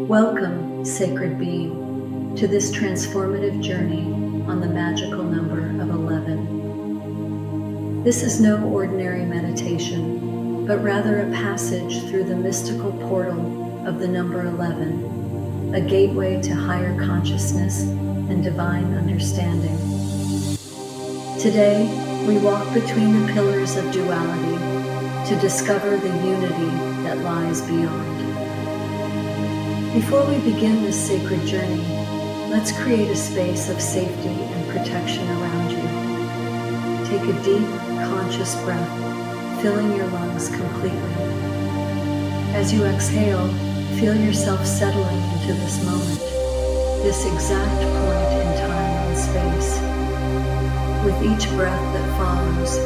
Welcome, sacred being, to this transformative journey on the magical number of 11. This is no ordinary meditation, but rather a passage through the mystical portal of the number 11, a gateway to higher consciousness and divine understanding. Today, we walk between the pillars of duality to discover the unity that lies beyond. Before we begin this sacred journey, let's create a space of safety and protection around you. Take a deep, conscious breath, filling your lungs completely. As you exhale, feel yourself settling into this moment, this exact point in time and space. With each breath that follows,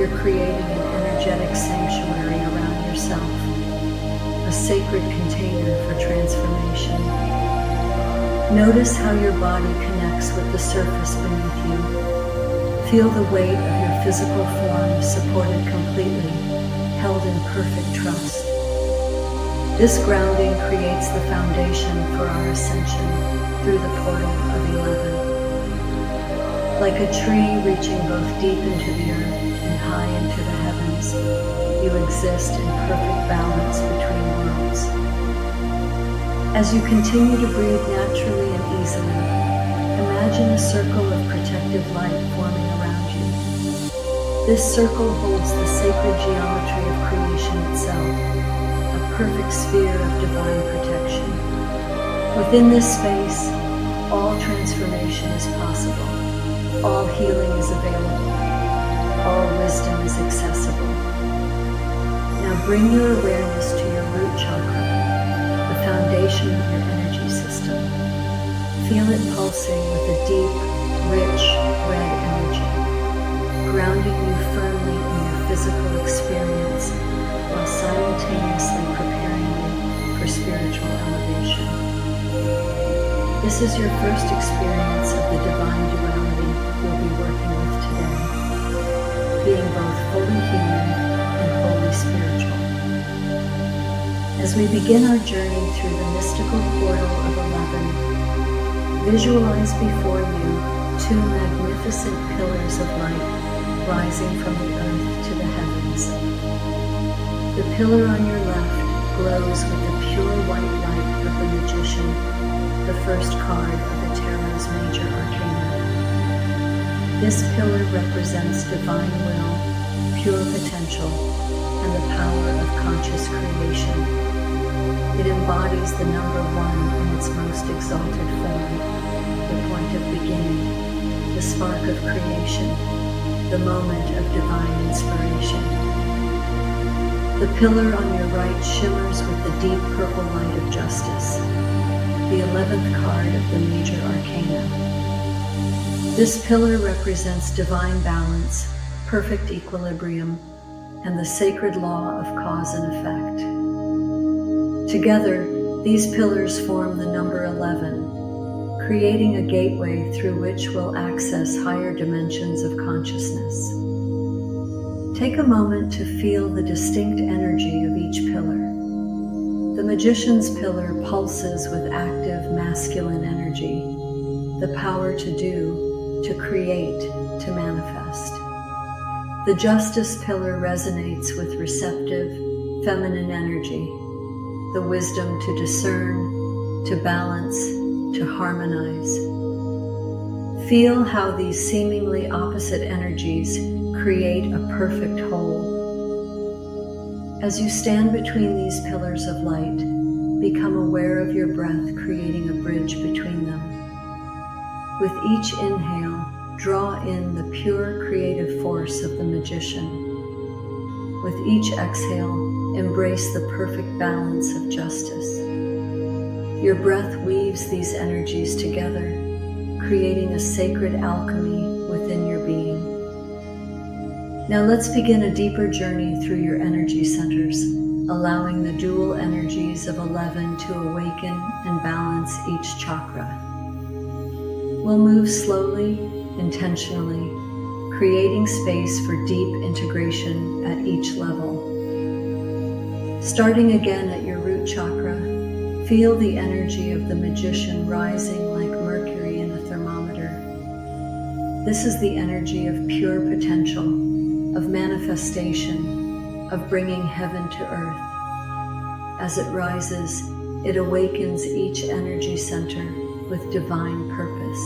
you're creating an energetic sanctuary around yourself, a sacred container for transformation. Notice how your body connects with the surface beneath you. Feel the weight of your physical form supported completely, held in perfect trust. This grounding creates the foundation for our ascension through the portal of 11. Like a tree reaching both deep into the earth and high into the heavens, you exist in perfect balance between worlds. As you continue to breathe naturally and easily, imagine a circle of protective light forming around you. This circle holds the sacred geometry of creation itself, a perfect sphere of divine protection. Within this space, all transformation is possible. All healing is available. All wisdom is accessible. Now bring your awareness to your root chakra, the foundation of your energy system. Feel it pulsing with a deep, rich, red energy, grounding you firmly in your physical experience while simultaneously preparing you for spiritual elevation. This is your first experience of the divine duality we'll be working with today, being both fully human and wholly spiritual. As we begin our journey through the mystical portal of 11, visualize before you two magnificent pillars of light rising from the earth to the heavens. The pillar on your left glows with the pure white light of the magician, the first card of the Tarot's major arcana. This pillar represents divine will, pure potential, and the power of conscious creation. It embodies the number 1 in its most exalted form, the point of beginning, the spark of creation, the moment of divine inspiration. The pillar on your right shimmers with the deep purple light of justice, the 11th card of the major arcana. This pillar represents divine balance, perfect equilibrium, and the sacred law of cause and effect. Together, these pillars form the number 11, creating a gateway through which we'll access higher dimensions of consciousness. Take a moment to feel the distinct energy of each pillar. The magician's pillar pulses with active masculine energy, the power to do, to create, to manifest. The justice pillar resonates with receptive, feminine energy, the wisdom to discern, to balance, to harmonize. Feel how these seemingly opposite energies create a perfect whole. As you stand between these pillars of light, become aware of your breath creating a bridge between them. With each inhale, draw in the pure creative force of the magician. With each exhale, embrace the perfect balance of justice. Your breath weaves these energies together, creating a sacred alchemy within your being. Now let's begin a deeper journey through your energy centers, allowing the dual energies of 11 to awaken and balance each chakra. We'll move slowly, intentionally, creating space for deep integration at each level. Starting again at your root chakra, Feel the energy of the magician rising like mercury in a thermometer. This is the energy of pure potential, of manifestation, of bringing heaven to earth. As it rises, it awakens each energy center with divine purpose.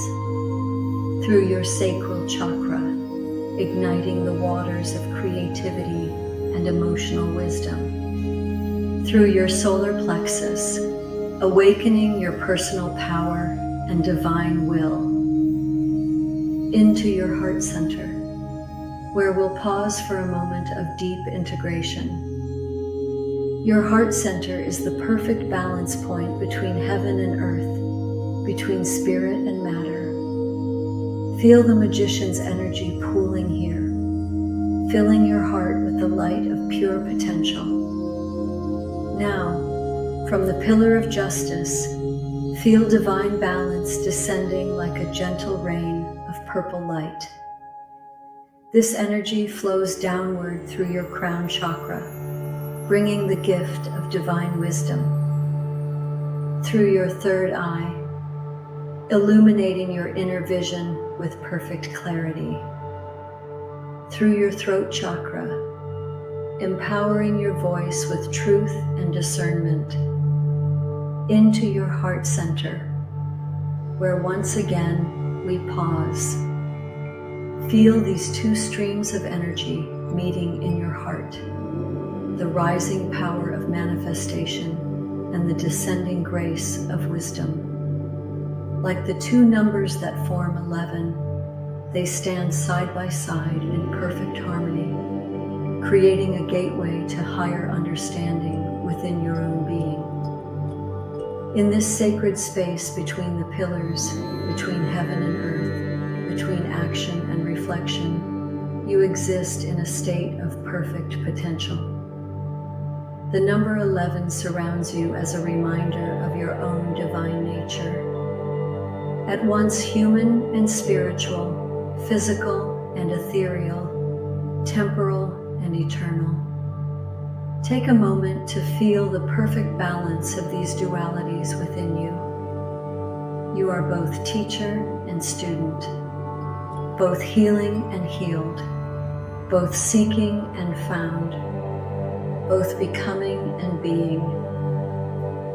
Through your sacral chakra, igniting the waters of creativity and emotional wisdom. Through your solar plexus, awakening your personal power and divine will. Into your heart center, where we'll pause for a moment of deep integration. Your heart center is the perfect balance point between heaven and earth, between spirit and matter. Feel the magician's energy pooling here, filling your heart with the light of pure potential. Now, from the pillar of justice, feel divine balance descending like a gentle rain of purple light. This energy flows downward through your crown chakra, bringing the gift of divine wisdom. Through your third eye, illuminating your inner vision with perfect clarity. Through your throat chakra, empowering your voice with truth and discernment. Into your heart center, where once again we pause. Feel these two streams of energy meeting in your heart, the rising power of manifestation and the descending grace of wisdom. Like the two numbers that form 11, they stand side by side in perfect harmony, creating a gateway to higher understanding within your own being. In this sacred space between the pillars, between heaven and earth, between action and reflection, you exist in a state of perfect potential. The number 11 surrounds you as a reminder of your own divine nature, at once human and spiritual, physical and ethereal, temporal and eternal. Take a moment to feel the perfect balance of these dualities within you. You are both teacher and student, both healing and healed, both seeking and found, both becoming and being,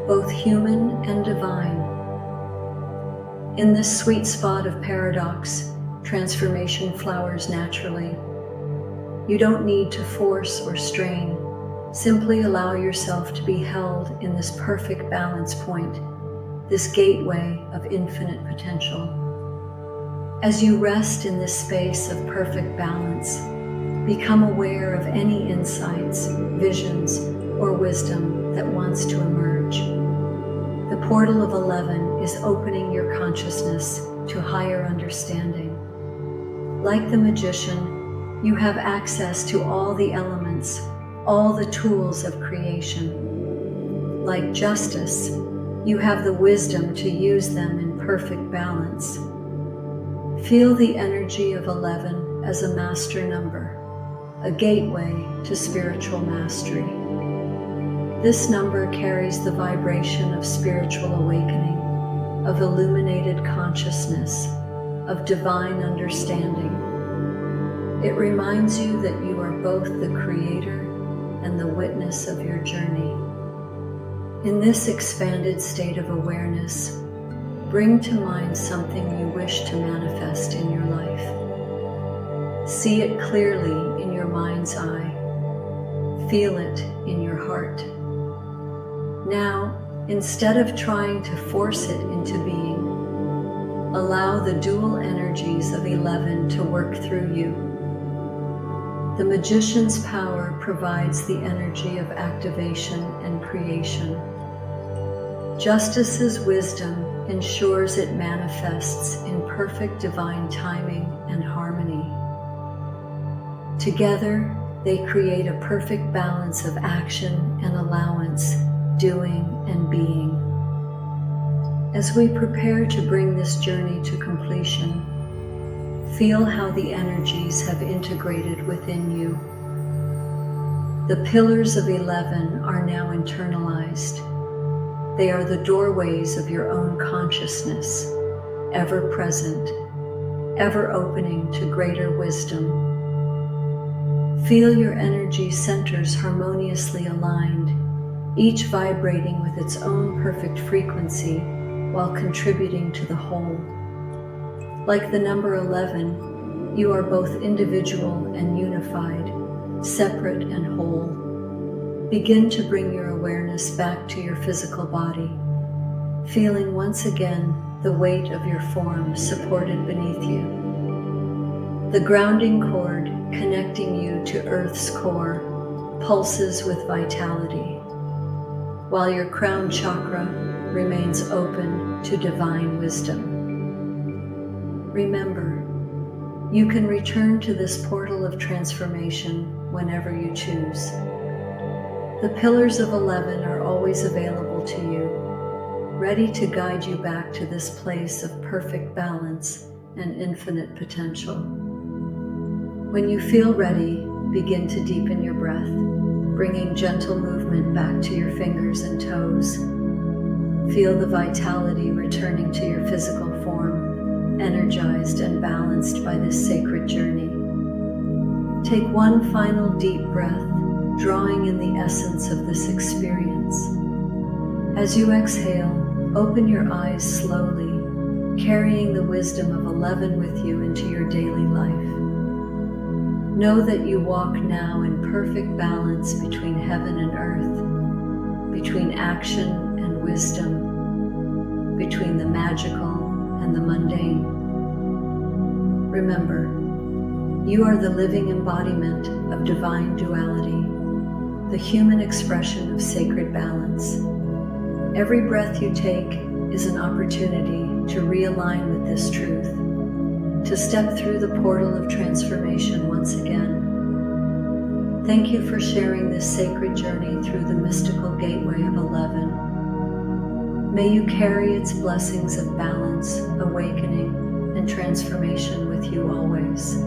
both human and divine. In this sweet spot of paradox, transformation flowers naturally. You don't need to force or strain. Simply allow yourself to be held in this perfect balance point, this gateway of infinite potential. As you rest in this space of perfect balance, become aware of any insights, visions, or wisdom that wants to emerge. The portal of 11 is opening your consciousness to higher understanding. Like the magician, you have access to all the elements, all the tools of creation. Like justice, you have the wisdom to use them in perfect balance. Feel the energy of 11 as a master number, a gateway to spiritual mastery. This number carries the vibration of spiritual awakening, of illuminated consciousness, of divine understanding. It reminds you that you are both the creator and the witness of your journey. In this expanded state of awareness, bring to mind something you wish to manifest in your life. See it clearly in your mind's eye. Feel it in your heart. Now, instead of trying to force it into being, allow the dual energies of 11 to work through you. The magician's power provides the energy of activation and creation. Justice's wisdom ensures it manifests in perfect divine timing and harmony. Together, they create a perfect balance of action and allowance, doing and being. As we prepare to bring this journey to completion, feel how the energies have integrated within you. The pillars of 11 are now internalized. They are the doorways of your own consciousness, ever present, ever opening to greater wisdom. Feel your energy centers harmoniously aligned, each vibrating with its own perfect frequency while contributing to the whole. Like the number 11, you are both individual and unified, separate and whole. Begin to bring your awareness back to your physical body, feeling once again the weight of your form supported beneath you. The grounding cord connecting you to Earth's core pulses with vitality, while your crown chakra remains open to divine wisdom. Remember, you can return to this portal of transformation whenever you choose. The pillars of 11 are always available to you, ready to guide you back to this place of perfect balance and infinite potential. When you feel ready, begin to deepen your breath, bringing gentle movement back to your fingers and toes. Feel the vitality returning to your physical form, energized and balanced by this sacred journey. Take one final deep breath, drawing in the essence of this experience. As you exhale, open your eyes slowly, carrying the wisdom of 11 with you into your daily life. Know that you walk now in perfect balance between heaven and earth, between action and wisdom, between the magical and the mundane. Remember, you are the living embodiment of divine duality, the human expression of sacred balance. Every breath you take is an opportunity to realign with this truth, to step through the portal of transformation once again. Thank you for sharing this sacred journey through the mystical gateway of 11. May you carry its blessings of balance, awakening, and transformation with you always.